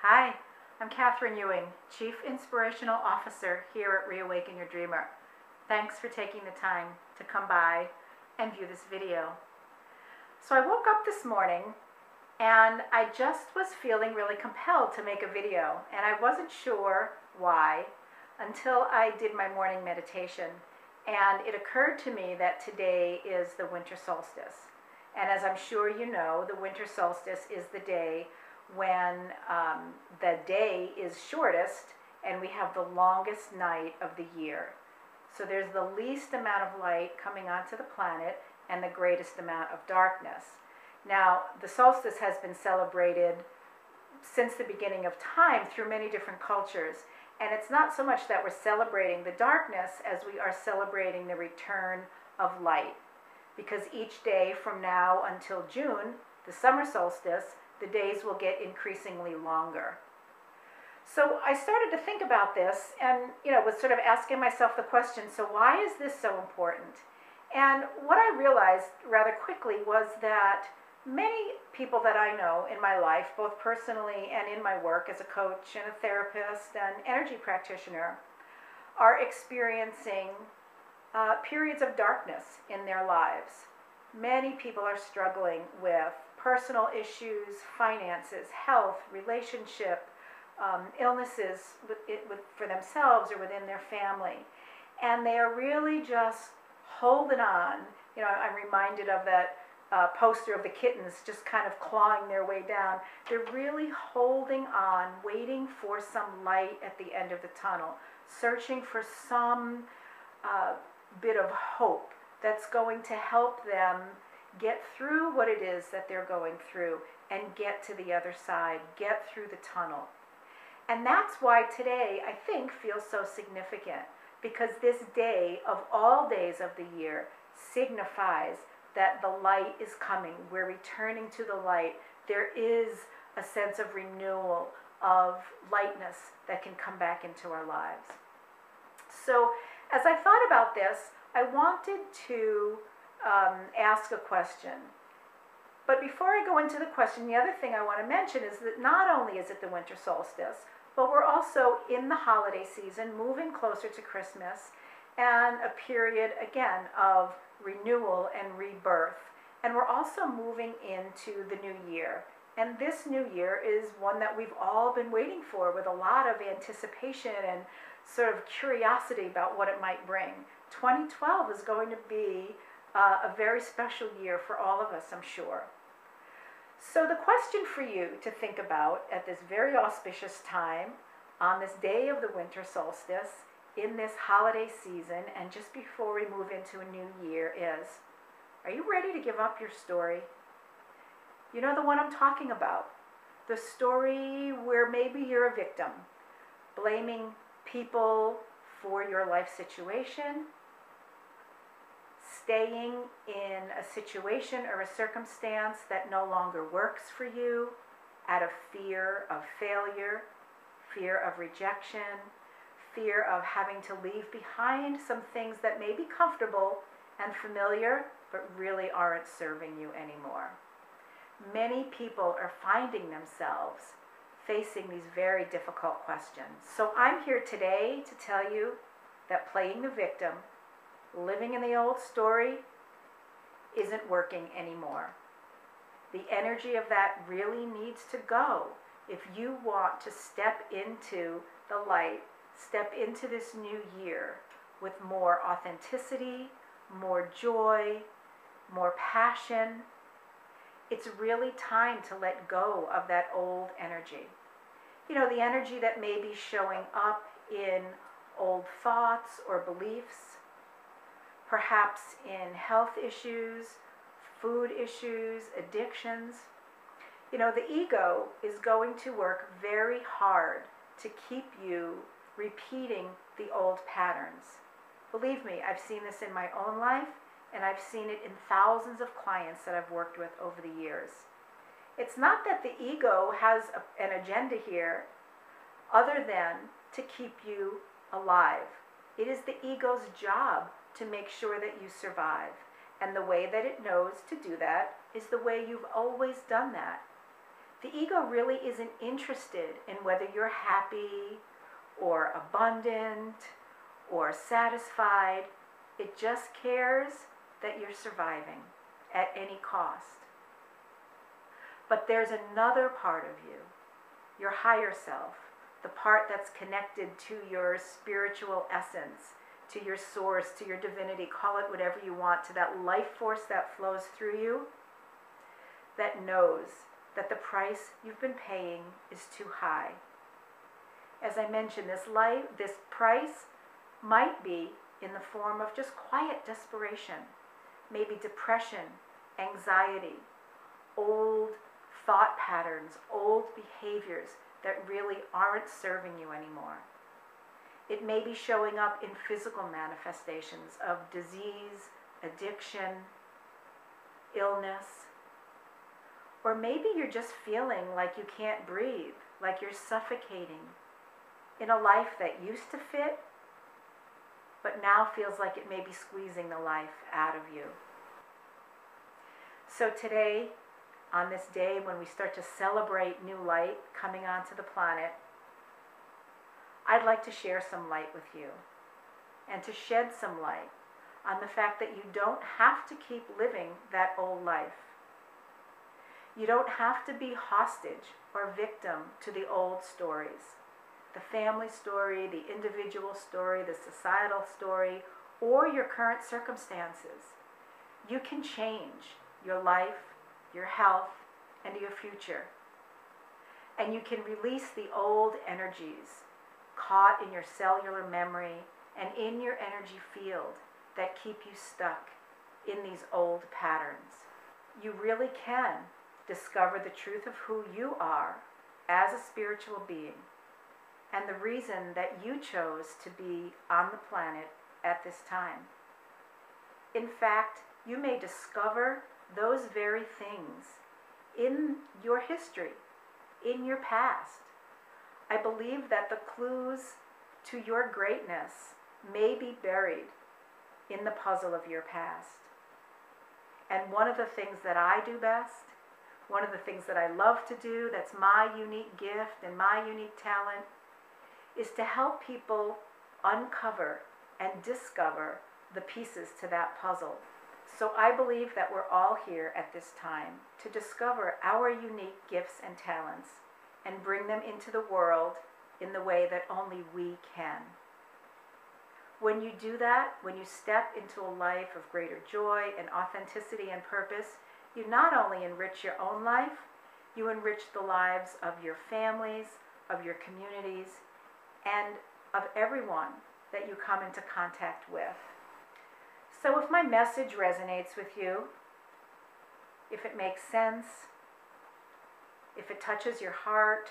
Hi, I'm Catherine Ewing, Chief Inspirational Officer here at Reawaken Your Dreamer. Thanks for taking the time to come by and view this video. So I woke up this morning and I just was feeling really compelled to make a video, and I wasn't sure why until I did my morning meditation, and it occurred to me that today is the winter solstice. And as I'm sure you know, the winter solstice is the day when the day is shortest and we have the longest night of the year. So there's the least amount of light coming onto the planet and the greatest amount of darkness. Now, the solstice has been celebrated since the beginning of time through many different cultures. And it's not so much that we're celebrating the darkness as we are celebrating the return of light. Because each day from now until June, the summer solstice, the days will get increasingly longer. So I started to think about this and, was sort of asking myself the question, so why is this so important? And what I realized rather quickly was that many people that I know in my life, both personally and in my work as a coach and a therapist and energy practitioner, are experiencing periods of darkness in their lives. Many people are struggling with personal issues, finances, health, relationship, illnesses for themselves or within their family. And they are really just holding on. I'm reminded of that poster of the kittens just kind of clawing their way down. They're really holding on, waiting for some light at the end of the tunnel, searching for some bit of hope that's going to help them get through what it is that they're going through and get to the other side, get through the tunnel. And that's why today, I think, feels so significant, because this day of all days of the year signifies that the light is coming. We're returning to the light. There is a sense of renewal, of lightness that can come back into our lives. So as I thought about this, I wanted to ask a question. But before I go into the question, the other thing I want to mention is that not only is it the winter solstice, but we're also in the holiday season, moving closer to Christmas, and a period, again, of renewal and rebirth. And we're also moving into the new year. And this new year is one that we've all been waiting for with a lot of anticipation and sort of curiosity about what it might bring. 2012 is going to be a very special year for all of us, I'm sure. So the question for you to think about at this very auspicious time, on this day of the winter solstice, in this holiday season, and just before we move into a new year is, are you ready to give up your story? You know the one I'm talking about. The story where maybe you're a victim, blaming people for your life situation, staying in a situation or a circumstance that no longer works for you out of fear of failure, fear of rejection, fear of having to leave behind some things that may be comfortable and familiar, but really aren't serving you anymore. Many people are finding themselves facing these very difficult questions. So I'm here today to tell you that playing the victim, living in the old story, isn't working anymore. The energy of that really needs to go if you want to step into the light, step into this new year with more authenticity, more joy, more passion. It's really time to let go of that old energy. The energy that may be showing up in old thoughts or beliefs, perhaps in health issues, food issues, addictions. The ego is going to work very hard to keep you repeating the old patterns. Believe me, I've seen this in my own life, and I've seen it in thousands of clients that I've worked with over the years. It's not that the ego has an agenda here other than to keep you alive. It is the ego's job to make sure that you survive. And the way that it knows to do that is the way you've always done that. The ego really isn't interested in whether you're happy or abundant or satisfied. It just cares that you're surviving at any cost. But there's another part of you, your higher self, the part that's connected to your spiritual essence, to your source, to your divinity, call it whatever you want, to that life force that flows through you, that knows that the price you've been paying is too high. As I mentioned, this price might be in the form of just quiet desperation, maybe depression, anxiety, old thought patterns, old behaviors that really aren't serving you anymore. It may be showing up in physical manifestations of disease, addiction, illness, or maybe you're just feeling like you can't breathe, like you're suffocating in a life that used to fit, but now feels like it may be squeezing the life out of you. So today, on this day when we start to celebrate new light coming onto the planet, I'd like to share some light with you and to shed some light on the fact that you don't have to keep living that old life. You don't have to be hostage or victim to the old stories, the family story, the individual story, the societal story, or your current circumstances. You can change your life, your health, and your future. And you can release the old energies caught in your cellular memory and in your energy field that keep you stuck in these old patterns. You really can discover the truth of who you are as a spiritual being and the reason that you chose to be on the planet at this time. In fact, you may discover those very things in your history, in your past. I believe that the clues to your greatness may be buried in the puzzle of your past. And one of the things that I do best, one of the things that I love to do, that's my unique gift and my unique talent, is to help people uncover and discover the pieces to that puzzle. So I believe that we're all here at this time to discover our unique gifts and talents and bring them into the world in the way that only we can. When you do that, when you step into a life of greater joy and authenticity and purpose, you not only enrich your own life, you enrich the lives of your families, of your communities, and of everyone that you come into contact with. So if my message resonates with you, if it makes sense, if it touches your heart,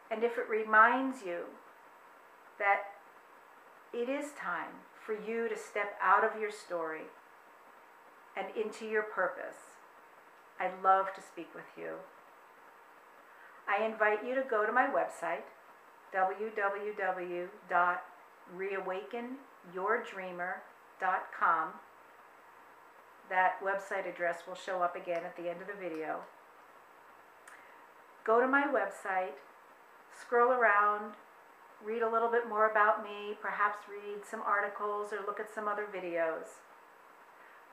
and if it reminds you that it is time for you to step out of your story and into your purpose, I'd love to speak with you. I invite you to go to my website, www.reawakenyourdreamer.com. That website address will show up again at the end of the video. Go to my website, scroll around, read a little bit more about me, perhaps read some articles or look at some other videos.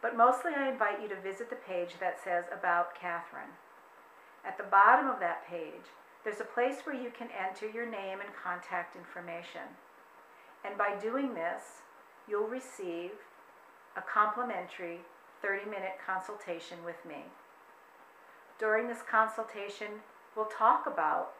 But mostly I invite you to visit the page that says About Catherine. At the bottom of that page, there's a place where you can enter your name and contact information. And by doing this, you'll receive a complimentary 30-minute consultation with me. During this consultation, we'll talk about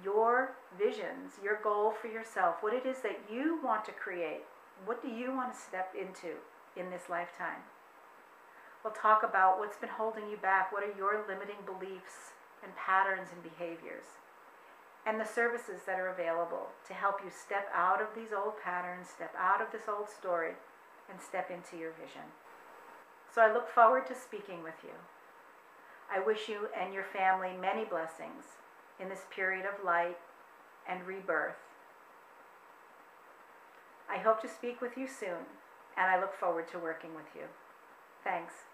your visions, your goal for yourself, what it is that you want to create. What do you want to step into in this lifetime? We'll talk about what's been holding you back, what are your limiting beliefs and patterns and behaviors, and the services that are available to help you step out of these old patterns, step out of this old story, and step into your vision. So I look forward to speaking with you. I wish you and your family many blessings in this period of light and rebirth. I hope to speak with you soon, and I look forward to working with you. Thanks.